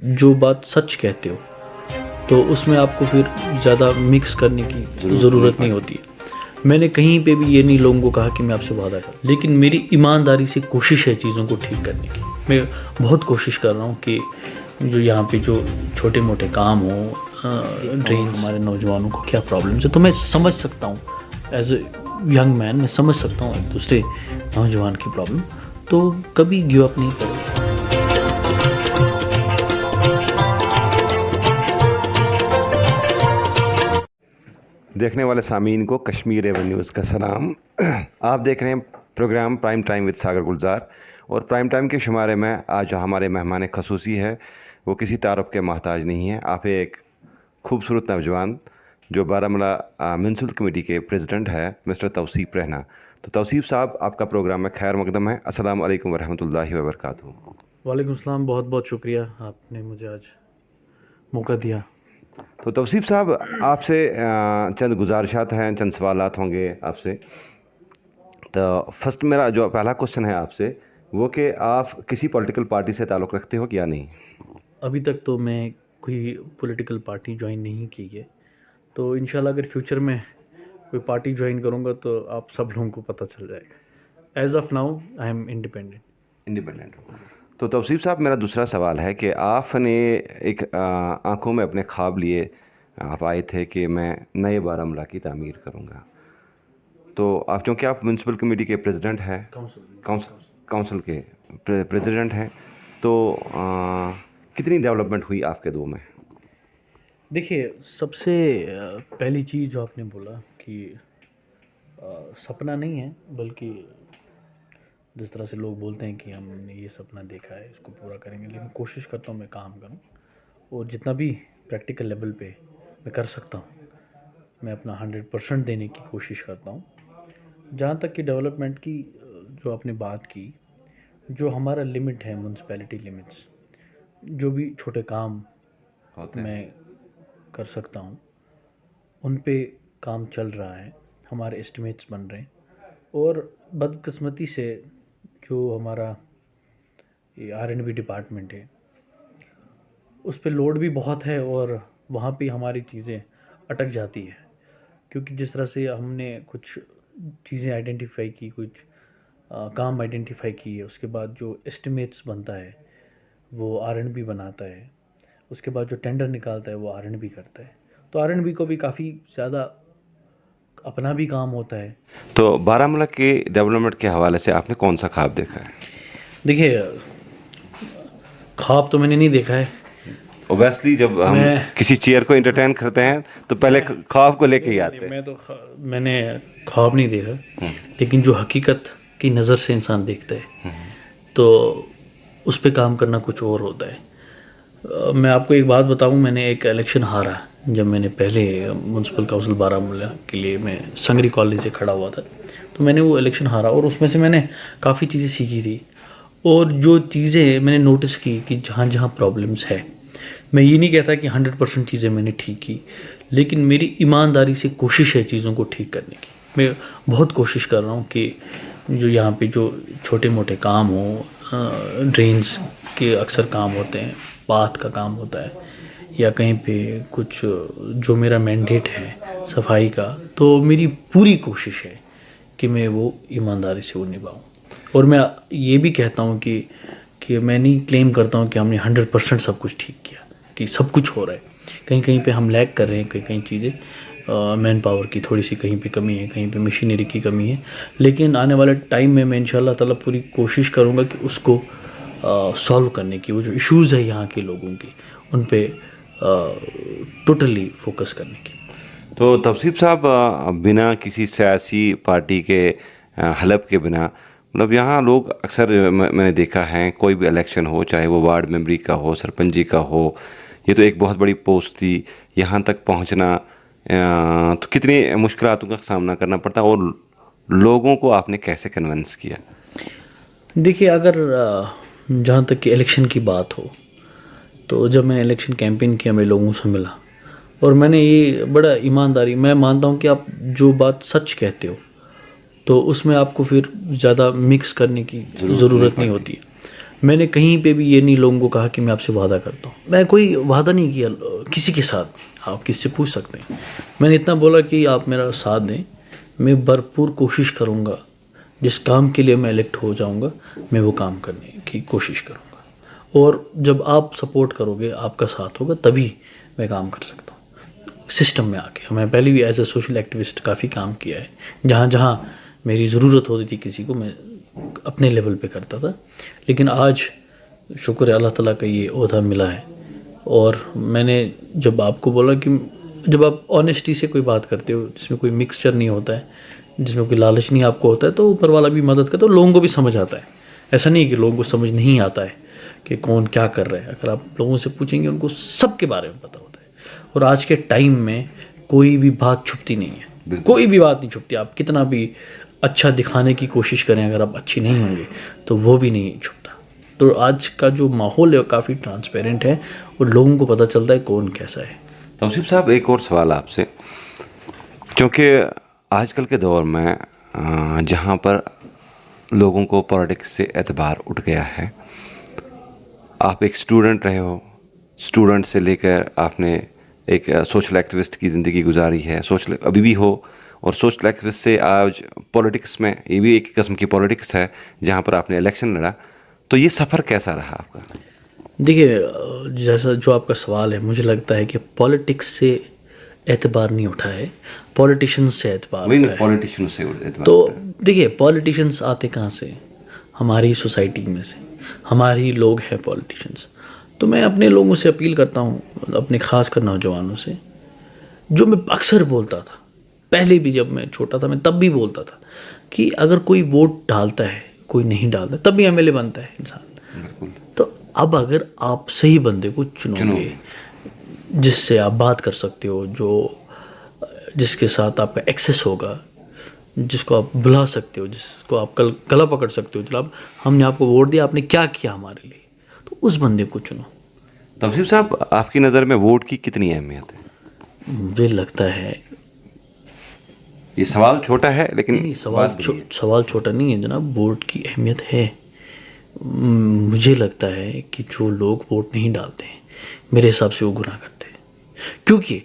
جو بات سچ کہتے ہو تو اس میں آپ کو پھر زیادہ مکس کرنے کی ضرورت نہیں ہوتی ہے. میں نے کہیں پہ بھی یہ نہیں لوگوں کو کہا کہ میں آپ سے وعدہ کروں, لیکن میری ایمانداری سے کوشش ہے چیزوں کو ٹھیک کرنے کی. میں بہت کوشش کر رہا ہوں کہ جو یہاں پہ جو چھوٹے موٹے کام ہوں, ڈرینس, ہمارے نوجوانوں کو کیا پرابلمس ہے, تو میں سمجھ سکتا ہوں ایز اے ینگ مین, میں سمجھ سکتا ہوں ایک دوسرے نوجوان کی پرابلم. تو کبھی گیو اپ نہیں کروں. دیکھنے والے سامعین کو کشمیر ایون نیوز کا سلام. آپ دیکھ رہے ہیں پروگرام پرائم ٹائم وتھ ساگر گلزار, اور پرائم ٹائم کے شمارے میں آج جو ہمارے مہمان خصوصی ہے وہ کسی تعارف کے محتاج نہیں ہیں. آپ ایک خوبصورت نوجوان جو بارہمولہ میونسپل کمیٹی کے پریزیڈنٹ ہے مسٹر توصیف رہنا. تو توصیف صاحب, آپ کا پروگرام میں خیر مقدم ہے. السلام علیکم ورحمۃ اللہ وبرکاتہ. وعلیکم السلام, بہت بہت شکریہ, آپ نے مجھے آج موقع دیا. تو توصیف صاحب, آپ سے چند گزارشات ہیں, چند سوالات ہوں گے آپ سے. تو فرسٹ میرا جو پہلا کوشچن ہے آپ سے وہ کہ آپ کسی پولیٹیکل پارٹی سے تعلق رکھتے ہو کہ یا نہیں؟ ابھی تک تو میں کوئی پولیٹیکل پارٹی جوائن نہیں کی ہے, تو انشاءاللہ اگر فیوچر میں کوئی پارٹی جوائن کروں گا تو آپ سب لوگوں کو پتہ چل جائے گا. As of now I am independent. تو توصیف صاحب, میرا دوسرا سوال ہے کہ آپ نے ایک آنکھوں میں اپنے خواب لیے آپ آئے تھے کہ میں نئے بارہمولہ کی تعمیر کروں گا. تو آپ چونکہ آپ میونسپل کمیٹی کے پریزیڈنٹ ہیں, کونسل کے پریزیڈنٹ ہیں, تو کتنی ڈیولپمنٹ ہوئی آپ کے دو میں؟ دیکھیے, سب سے پہلی چیز جو آپ نے بولا کہ سپنا نہیں ہے, بلکہ جس طرح سے لوگ بولتے ہیں کہ ہم نے یہ سپنا دیکھا ہے, اس کو پورا کریں گے, لیکن کوشش کرتا ہوں میں کام کروں, اور جتنا بھی پریکٹیکل لیول پہ میں کر سکتا ہوں میں اپنا 100% دینے کی کوشش کرتا ہوں. جہاں تک کہ ڈیولپمنٹ کی جو آپ نے بات کی, جو ہمارا لمٹ ہے میونسپیلٹی لمٹس, جو بھی چھوٹے کام میں کر سکتا ہوں ان پہ کام چل رہا ہے, ہمارے اسٹیمیٹس بن رہے ہیں. اور بدقسمتی سے جو ہمارا یہ R&B ڈپارٹمنٹ ہے اس پہ لوڈ بھی بہت ہے, اور وہاں پہ ہماری چیزیں اٹک جاتی ہے, کیونکہ جس طرح سے ہم نے کچھ چیزیں آئیڈینٹیفائی کی, کچھ کام آئیڈینٹیفائی کیے, اس کے بعد جو اسٹیمیٹس بنتا ہے وہ R&B بناتا ہے, اس کے بعد جو ٹینڈر نکالتا ہے وہ R&B کرتا ہے. تو R&B کو بھی کافی زیادہ اپنا بھی کام ہوتا ہے. تو بارہمولہ کے ڈیولپمنٹ کے حوالے سے آپ نے کون سا خواب دیکھا ہے؟ دیکھیے, خواب تو میں نے نہیں دیکھا ہے. اوبیسلی جب ہم کسی چیئر کو انٹرٹین کرتے ہیں تو پہلے خواب کو لے کے ہی آتے ہیں. میں نے خواب نہیں دیکھا, لیکن جو حقیقت کی نظر سے انسان دیکھتا ہے تو اس پہ کام کرنا کچھ اور ہوتا ہے. میں آپ کو ایک بات بتاؤں, میں نے ایک الیکشن ہارا جب میں نے پہلے میونسپل کونسل بارہمولہ کے لیے میں سنگری کالج سے کھڑا ہوا تھا. تو میں نے وہ الیکشن ہارا, اور اس میں سے میں نے کافی چیزیں سیکھی تھی, اور جو چیزیں میں نے نوٹس کی کہ جہاں جہاں پرابلمس ہے, میں یہ نہیں کہتا کہ 100% چیزیں میں نے ٹھیک کی, لیکن میری ایمانداری سے کوشش ہے چیزوں کو ٹھیک کرنے کی. میں بہت کوشش کر رہا ہوں کہ جو یہاں پہ جو چھوٹے موٹے کام ہوں, ڈرینس کے اکثر کام ہوتے ہیں, پاتھ کا کام ہوتا ہے, یا کہیں پہ کچھ جو میرا مینڈیٹ ہے صفائی کا, تو میری پوری کوشش ہے کہ میں وہ ایمانداری سے وہ نبھاؤں. اور میں یہ بھی کہتا ہوں کہ میں نہیں کلیم کرتا ہوں کہ ہم نے 100% سب کچھ ٹھیک کیا, کہ سب کچھ ہو رہا ہے. کہیں کہیں پہ ہم لیک کر رہے ہیں, کہیں چیزیں مین پاور کی تھوڑی سی کہیں پہ کمی ہے, کہیں پہ مشینری کی کمی ہے, لیکن آنے والے ٹائم میں انشاءاللہ تعالیٰ پوری کوشش کروں گا کہ اس کو سالو کرنے کی, وہ جو ایشوز ہے یہاں کے لوگوں کی ان پہ ٹوٹلی فوکس کرنے کی. تو توصیف صاحب, بنا کسی سیاسی پارٹی کے حلف کے بنا, مطلب یہاں لوگ اکثر میں نے دیکھا ہے, کوئی بھی الیکشن ہو, چاہے وہ وارڈ ممبری کا ہو, سرپنچی کا ہو, یہ تو ایک بہت بڑی پوسٹ تھی, یہاں تک پہنچنا تو کتنی مشکلاتوں کا سامنا کرنا پڑتا, اور لوگوں کو آپ نے کیسے کنونس کیا؟ دیکھیے, اگر جہاں تک کہ الیکشن کی بات ہو, تو جب میں نے الیکشن کیمپین کیا, میں لوگوں سے ملا, اور میں نے یہ بڑا ایمانداری, میں مانتا ہوں کہ آپ جو بات سچ کہتے ہو تو اس میں آپ کو پھر زیادہ مکس کرنے کی ضرورت نہیں ہوتی ہے. میں نے کہیں پہ بھی یہ نہیں لوگوں کو کہا کہ میں آپ سے وعدہ کرتا ہوں. میں کوئی وعدہ نہیں کیا کسی کے ساتھ. آپ کس سے پوچھ سکتے ہیں. میں نے اتنا بولا کہ آپ میرا ساتھ دیں, میں بھرپور کوشش کروں گا, جس کام کے لیے میں الیکٹ ہو جاؤں گا میں وہ کام کرنے کی کوشش کروں گا, اور جب آپ سپورٹ کرو گے, آپ کا ساتھ ہوگا, تبھی میں کام کر سکتا ہوں سسٹم میں آ کے. میں پہلے بھی ایز اے سوشل ایکٹیوسٹ کافی کام کیا ہے. جہاں جہاں میری ضرورت ہوتی تھی کسی کو, میں اپنے لیول پہ کرتا تھا. لیکن آج شکر ہے اللہ تعالیٰ کا یہ عہدہ ملا ہے. اور میں نے جب آپ کو بولا کہ جب آپ آنیسٹی سے کوئی بات کرتے ہو, جس میں کوئی مکسچر نہیں ہوتا ہے, جس میں کوئی لالچ نہیں آپ کو ہوتا ہے, تو اوپر والا بھی مدد کرتا ہے, اور لوگوں کو بھی سمجھ آتا ہے. ایسا نہیں کہ لوگوں کو سمجھ نہیں آتا ہے کہ کون کیا کر رہا ہے. اگر آپ لوگوں سے پوچھیں گے ان کو سب کے بارے میں پتہ ہوتا ہے. اور آج کے ٹائم میں کوئی بھی بات چھپتی نہیں ہے, کوئی بھی بات نہیں چھپتی. آپ کتنا بھی اچھا دکھانے کی کوشش کریں, اگر آپ اچھی نہیں ہوں گے تو وہ بھی نہیں چھپتا. تو آج کا جو ماحول ہے وہ کافی ٹرانسپیرنٹ ہے, اور لوگوں کو پتہ چلتا ہے کون کیسا ہے. توصیف صاحب, ایک اور سوال آپ سے, چونکہ آج کل کے دور میں جہاں پر لوگوں کو پولیٹکس سے اعتبار اٹھ گیا ہے, آپ ایک اسٹوڈنٹ رہے ہو, اسٹوڈنٹ سے لے کر آپ نے ایک سوشل ایکٹیوسٹ کی زندگی گزاری ہے, سوشل ابھی بھی ہو, اور سوشل ایکٹیوسٹ سے آج پولیٹکس میں, یہ بھی ایک قسم کی پولیٹکس ہے جہاں پر آپ نے الیکشن لڑا, تو یہ سفر کیسا رہا آپ کا؟ دیکھیے, جیسا جو آپ کا سوال ہے, مجھے لگتا ہے کہ پولیٹکس سے اعتبار نہیں اٹھا ہے, پولیٹیشنز سے اعتبار اٹھا ہے. پولیٹیشن سے اعتبار. تو دیکھیے, پولیٹیشنز آتے کہاں سے؟ ہماری سوسائٹی میں سے, ہماری لوگ ہیں پولیٹیشنز. تو میں اپنے لوگوں سے اپیل کرتا ہوں, اپنے خاص کر نوجوانوں سے, جو میں اکثر بولتا تھا, پہلے بھی جب میں چھوٹا تھا میں تب بھی بولتا تھا, کہ اگر کوئی ووٹ ڈالتا ہے, کوئی نہیں ڈالتا, تب بھی ایم ایل اے بنتا ہے انسان. تو اب اگر آپ صحیح بندے کو چنو گے, جس سے آپ بات کر سکتے ہو, جس کے ساتھ آپ کا ایکسیس ہوگا, جس کو آپ بلا سکتے ہو, جس کو آپ گلا پکڑ سکتے ہو, جناب ہم نے آپ کو ووٹ دیا, آپ نے کیا کیا ہمارے لیے, تو اس بندے کو چنو. توصیف صاحب, آپ کی نظر میں ووٹ کی کتنی اہمیت ہے؟ مجھے لگتا ہے, یہ سوال چھوٹا ہے لیکن سوال چھوٹا نہیں ہے جناب, ووٹ کی اہمیت ہے. مجھے لگتا ہے کہ جو لوگ ووٹ نہیں ڈالتے ہیں, میرے حساب سے وہ گناہ کرتے ہیں. کیونکہ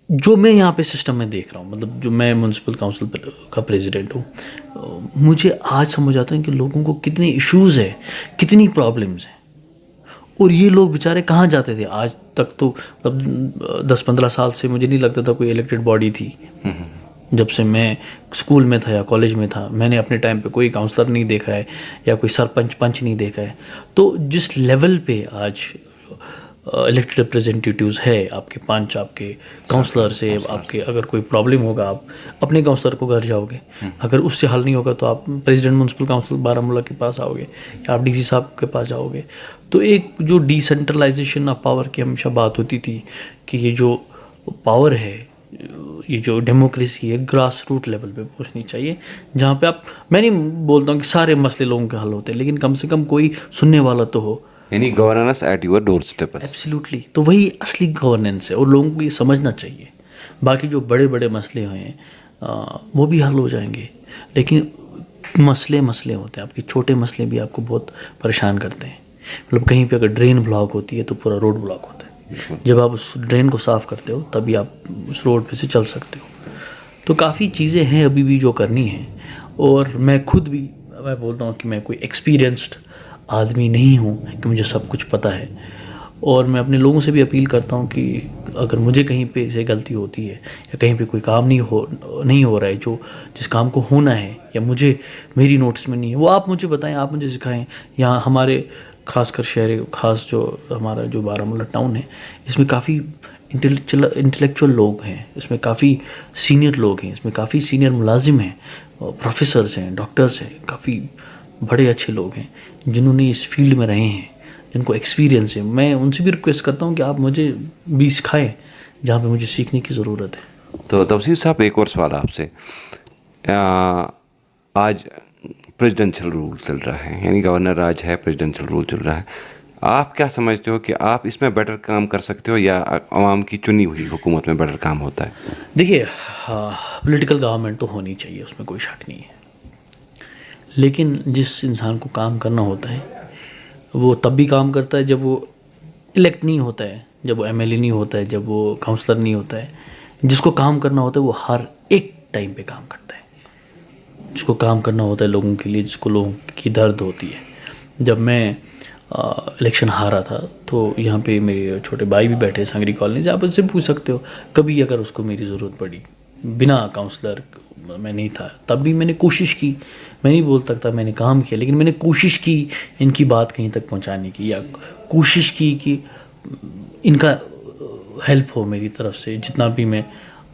جو میں یہاں پہ سسٹم میں دیکھ رہا ہوں, مطلب جو میں میونسپل کاؤنسل کا پریزیڈنٹ ہوں, مجھے آج سمجھ آتا ہے کہ لوگوں کو کتنے ایشوز ہیں, کتنی پرابلمز ہیں, اور یہ لوگ بیچارے کہاں جاتے تھے آج تک. تو 10-15 سال سے مجھے نہیں لگتا تھا کوئی الیکٹڈ باڈی تھی. جب سے میں اسکول میں تھا یا کالج میں تھا, میں نے اپنے ٹائم پہ کوئی کاؤنسلر نہیں دیکھا ہے, یا کوئی پنچ نہیں دیکھا ہے. تو جس لیول پہ آج الیکٹڈ ریپریزنٹیٹیوز ہے, آپ کے پنچ, آپ کے کاؤنسلر سے, آپ کے اگر کوئی پرابلم ہوگا آپ اپنے کاؤنسلر کو گھر جاؤ گے, اگر اس سے حل نہیں ہوگا تو آپ پریزیڈنٹ میونسپل کاؤنسل بارہمولہ کے پاس آؤ گے, یا آپ ڈی سی صاحب کے پاس جاؤ گے. تو ایک جو ڈیسینٹرلائزیشن آف پاور کی ہمیشہ بات ہوتی تھی, کہ یہ جو پاور ہے, یہ جو ڈیموکریسی ہے, گراس روٹ لیول پہ پہنچنی چاہیے, جہاں پہ میں نہیں بولتا ہوں کہ سارے مسئلے لوگوں کے حل ہوتے ہیں, لیکن کم سے کم کوئی سننے والا تو ہو. یعنی governance at your doorstep. Absolutely. تو وہی اصلی گورننس ہے, اور لوگوں کو یہ سمجھنا چاہیے. باقی جو بڑے بڑے مسئلے ہیں وہ بھی حل ہو جائیں گے, لیکن مسئلے ہوتے ہیں, آپ کے چھوٹے مسئلے بھی آپ کو بہت پریشان کرتے ہیں. مطلب کہیں پہ اگر ڈرین بلاک ہوتی ہے تو پورا روڈ بلاک ہوتا ہے. جب آپ اس ڈرین کو صاف کرتے ہو تبھی آپ اس روڈ پہ سے چل سکتے ہو. تو کافی چیزیں ہیں ابھی بھی جو کرنی ہیں, اور میں خود بھی میں بولتا ہوں کہ میں کوئی ایکسپیرینسڈ آدمی نہیں ہوں کہ مجھے سب کچھ پتہ ہے. اور میں اپنے لوگوں سے بھی اپیل کرتا ہوں کہ اگر مجھے کہیں پہ سے غلطی ہوتی ہے, یا کہیں پہ کوئی کام نہیں ہو رہا ہے جس کام کو ہونا ہے, یا میری نوٹس میں نہیں ہے, وہ آپ مجھے بتائیں, آپ مجھے سکھائیں. یہاں ہمارے خاص کر خاص جو ہمارا جو بارہمولہ ٹاؤن ہے, اس میں کافی انٹلیکچوئل لوگ ہیں, اس میں کافی سینئر لوگ ہیں, اس میں کافی سینئر ملازم ہیں, پروفیسرز ہیں, ڈاکٹرز ہیں, کافی بڑے اچھے لوگ ہیں جنہوں نے اس فیلڈ میں رہے ہیں, جن کو ایکسپیرینس ہے. میں ان سے بھی ریکویسٹ کرتا ہوں کہ آپ مجھے بھی سکھائیں جہاں پہ مجھے سیکھنے کی ضرورت ہے. تو توصیف صاحب, ایک اور سوال آپ سے. آج پریزیڈنشل رول چل رہا ہے, یعنی گورنر راج ہے, پریزیڈنشل رول چل رہا ہے. آپ کیا سمجھتے ہو کہ آپ اس میں بیٹر کام کر سکتے ہو, یا عوام کی چنی ہوئی حکومت میں بیٹر کام ہوتا ہے؟ دیکھیے, پولیٹیکل گورنمنٹ تو ہونی چاہیے, اس میں کوئی شک نہیں ہے, لیکن جس انسان کو کام کرنا ہوتا ہے وہ تب بھی کام کرتا ہے جب وہ الیکٹ نہیں ہوتا ہے, جب وہ ایم ایل اے نہیں ہوتا ہے, جب وہ کاؤنسلر نہیں ہوتا ہے. جس کو کام کرنا ہوتا ہے وہ ہر ایک ٹائم پہ کام کرتا ہے, جس کو کام کرنا ہوتا ہے لوگوں کے لیے, جس کو لوگوں کی درد ہوتی ہے. جب میں الیکشن ہارا تھا تو یہاں پہ میرے چھوٹے بھائی بھی بیٹھے سنگری کالونی سے, آپ اس سے پوچھ سکتے ہو. کبھی اگر اس کو میری ضرورت پڑی, بنا کاؤنسلر میں نہیں تھا, تب بھی میں نے کوشش کی. میں نہیں بول سکتا میں نے کام کیا, لیکن میں نے کوشش کی ان کی بات کہیں تک پہنچانے کی, یا کوشش کی کہ ان کا ہیلپ ہو میری طرف سے جتنا بھی میں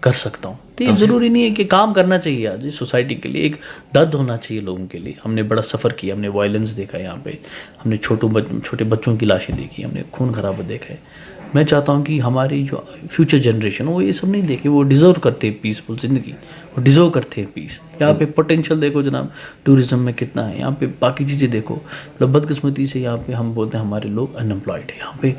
کر سکتا ہوں. تو یہ ضروری نہیں ہے کہ کام کرنا چاہیے. آج سوسائٹی کے لیے ایک درد ہونا چاہیے لوگوں کے لیے. ہم نے بڑا سفر کیا, ہم نے وائلنس دیکھا یہاں پہ, ہم نے چھوٹے بچوں کی لاشیں دیکھی, ہم نے خون خرابہ دیکھا ہے. میں چاہتا ہوں کہ ہماری جو فیوچر جنریشن وہ یہ سب نہیں دیکھے. وہ ڈیزرو کرتے ہیں پیسفل زندگی, وہ ڈیزرو کرتے ہیں پیس. یہاں پہ پوٹینشیل دیکھو جناب, ٹورزم میں کتنا ہے. یہاں پہ باقی چیزیں دیکھو. مطلب بدقسمتی سے یہاں پہ ہم بولتے ہیں ہمارے لوگ ان امپلائڈ ہیں. یہاں پہ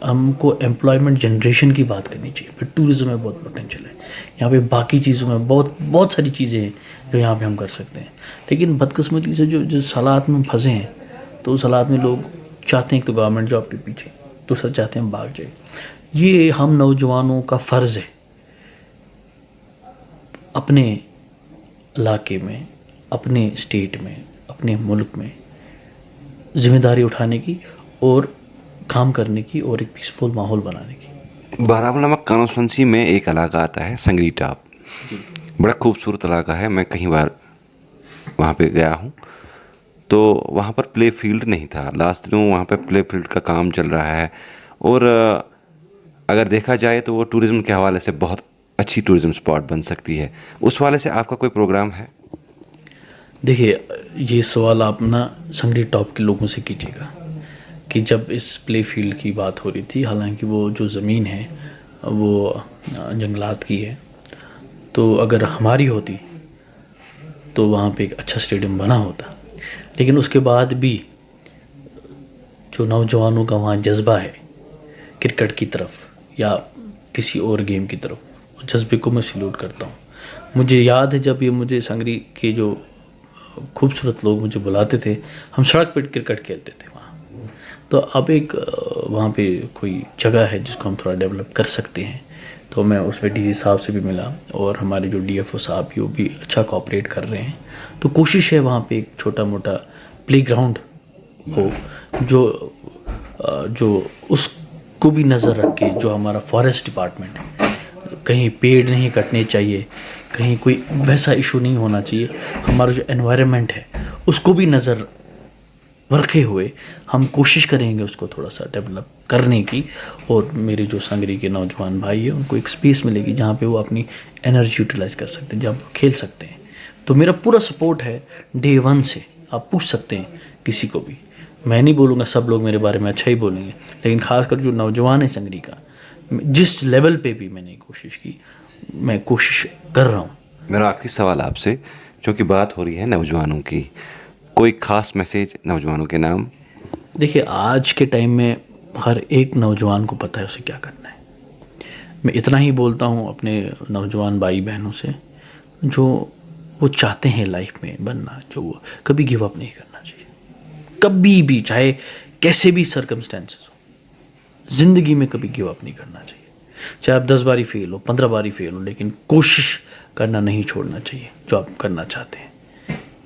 ہم کو امپلائمنٹ جنریشن کی بات کرنی چاہیے. پھر ٹورزم میں بہت پوٹینشیل ہے. یہاں پہ باقی چیزوں میں بہت ساری چیزیں ہیں جو یہاں پہ ہم کر سکتے ہیں. لیکن بدقسمتی سے جو حالات میں پھنسے ہیں, تو اس حالات میں لوگ چاہتے ہیں ایک تو گورنمنٹ جاب کے پیچھے, دوسرا چاہتے ہیں ہم بھاگ جائیں. یہ ہم نوجوانوں کا فرض ہے اپنے علاقے میں, اپنے اسٹیٹ میں, اپنے ملک میں ذمہ داری اٹھانے کی اور کام کرنے کی, اور ایک پیسفل ماحول بنانے کی. بارہمولہ کانسٹیچوئنسی میں ایک علاقہ آتا ہے سنگری ٹاپ. بڑا خوبصورت علاقہ ہے. میں کئی بار وہاں پہ گیا ہوں. تو وہاں پر پلے فیلڈ نہیں تھا. لاسٹ دنوں وہاں پہ پلے فیلڈ کا کام چل رہا ہے, اور اگر دیکھا جائے تو وہ ٹورزم کے حوالے سے بہت اچھی ٹورزم اسپاٹ بن سکتی ہے. اس حوالے سے آپ کا کوئی پروگرام ہے؟ دیکھیے, یہ سوال آپ نا سنگری ٹاپ کے لوگوں سے کیجیے گا کہ جب اس پلے فیلڈ کی بات ہو رہی تھی, حالانکہ وہ جو زمین ہے وہ جنگلات کی ہے, تو اگر ہماری ہوتی تو وہاں پہ ایک اچھا اسٹیڈیم بنا ہوتا. لیکن اس کے بعد بھی جو نوجوانوں کا وہاں جذبہ ہے کرکٹ کی طرف یا کسی اور گیم کی طرف, اس جذبے کو میں سیلوٹ کرتا ہوں. مجھے یاد ہے جب یہ مجھے سنگری کے جو خوبصورت لوگ مجھے بلاتے تھے, ہم سڑک پہ کرکٹ کھیلتے تھے وہاں. تو اب ایک وہاں پہ کوئی جگہ ہے جس کو ہم تھوڑا ڈیولپ کر سکتے ہیں. تو میں اس پہ ڈی سی صاحب سے بھی ملا, اور ہمارے جو ڈی ایف او صاحب بھی وہ بھی اچھا کوآپریٹ کر رہے ہیں. تو کوشش ہے وہاں پہ ایک چھوٹا موٹا پلے گراؤنڈ ہو جو اس کو بھی نظر رکھ کے, جو ہمارا فارسٹ ڈپارٹمنٹ ہے, کہیں پیڑ نہیں کٹنے چاہیے, کہیں کوئی ویسا ایشو نہیں ہونا چاہیے. ہمارا جو انوائرمنٹ ہے اس کو بھی نظر رکھے ہوئے ہم کوشش کریں گے اس کو تھوڑا سا ڈیولپ کرنے کی. اور میرے جو سنگری کے نوجوان بھائی ہیں ان کو ایک اسپیس ملے گی جہاں پہ وہ اپنی انرجی یوٹیلائز کر سکتے ہیں, جہاں وہ کھیل سکتے ہیں. تو میرا پورا سپورٹ ہے ڈے ون سے. آپ پوچھ سکتے ہیں کسی کو بھی, میں نہیں بولوں گا سب لوگ میرے بارے میں اچھا ہی بولیں گے, لیکن خاص کر جو نوجوان ہیں سنگری کا, جس لیول پہ بھی میں نے کوشش کی, میں کوشش کر رہا ہوں. میرا آخری سوال آپ سے, چونکہ بات ہو رہی ہے نوجوانوں کی, کوئی خاص میسیج نوجوانوں کے نام؟ دیکھیے, آج کے ٹائم میں ہر ایک نوجوان کو پتہ ہے اسے کیا کرنا ہے. میں اتنا ہی بولتا ہوں اپنے نوجوان بھائی بہنوں سے, جو وہ چاہتے ہیں لائف میں بننا, جو وہ کبھی گیو اپ نہیں کرنا چاہیے. کبھی بھی, چاہے کیسے بھی سرکمسٹانسز ہو, زندگی میں کبھی گیو اپ نہیں کرنا چاہیے. چاہے آپ 10 باری فیل ہو, 15 باری فیل ہو, لیکن کوشش کرنا نہیں چھوڑنا چاہیے جو آپ کرنا چاہتے ہیں.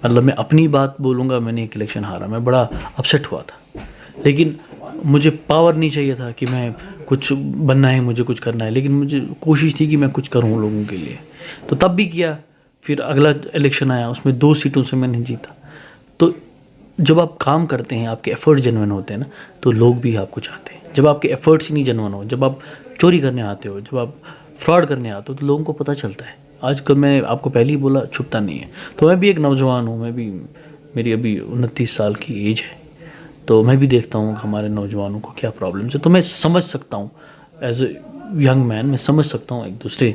مطلب میں اپنی بات بولوں گا, میں نے ایک الیکشن ہارا, میں بڑا اپسیٹ ہوا تھا, لیکن مجھے پاور نہیں چاہیے تھا کہ میں کچھ بننا ہے, مجھے کچھ کرنا ہے, لیکن مجھے کوشش تھی کہ میں کچھ کروں لوگوں کے لیے. تو تب بھی کیا. پھر اگلا الیکشن آیا, اس میں 2 سیٹوں سے میں نے جیتا. تو جب آپ کام کرتے ہیں, آپ کے ایفرٹ جنون ہوتے ہیں نا, تو لوگ بھی آپ کو چاہتے ہیں. جب آپ کے ایفرٹس ہی نہیں جنون ہو, جب آپ چوری کرنے آتے ہو, جب آپ فراڈ کرنے آتے ہو, تو لوگوں کو پتہ چلتا ہے. آج کل میں نے آپ کو پہلے ہی بولا, چھپتا نہیں ہے. تو میں بھی ایک نوجوان ہوں, میں بھی, میری ابھی 29 سال کی ایج ہے, تو میں بھی دیکھتا ہوں کہ ہمارے نوجوانوں کو کیا پرابلمس ہے. تو میں سمجھ سکتا ہوں ایز اے ینگ مین, میں سمجھ سکتا ہوں ایک دوسرے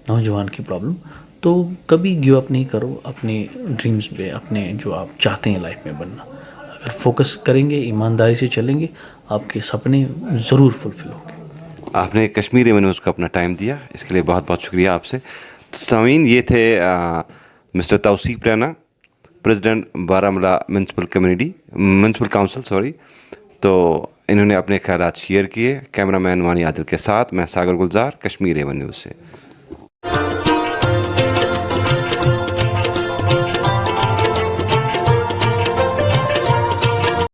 نوجوان کی پرابلم. تو کبھی گیو اپ نہیں کرو اپنے ڈریمز پہ, اپنے جو آپ چاہتے ہیں لائف میں بننا. اگر فوکس کریں گے, ایمانداری سے چلیں گے, آپ کے سپنے ضرور فلفل ہوں گے. آپ نے کشمیری نیوز کو اپنا ٹائم دیا, اس کے لیے بہت بہت شکریہ آپ سے. سامعین, یہ تھے mister Tauseef Rana, president Baramulla municipal council تو انہوں نے اپنے خیالات شیئر کیے. کیمرہ مین وانی عادل کے ساتھ میں ساگر گلزار، کشمیر A1 نیوز سے.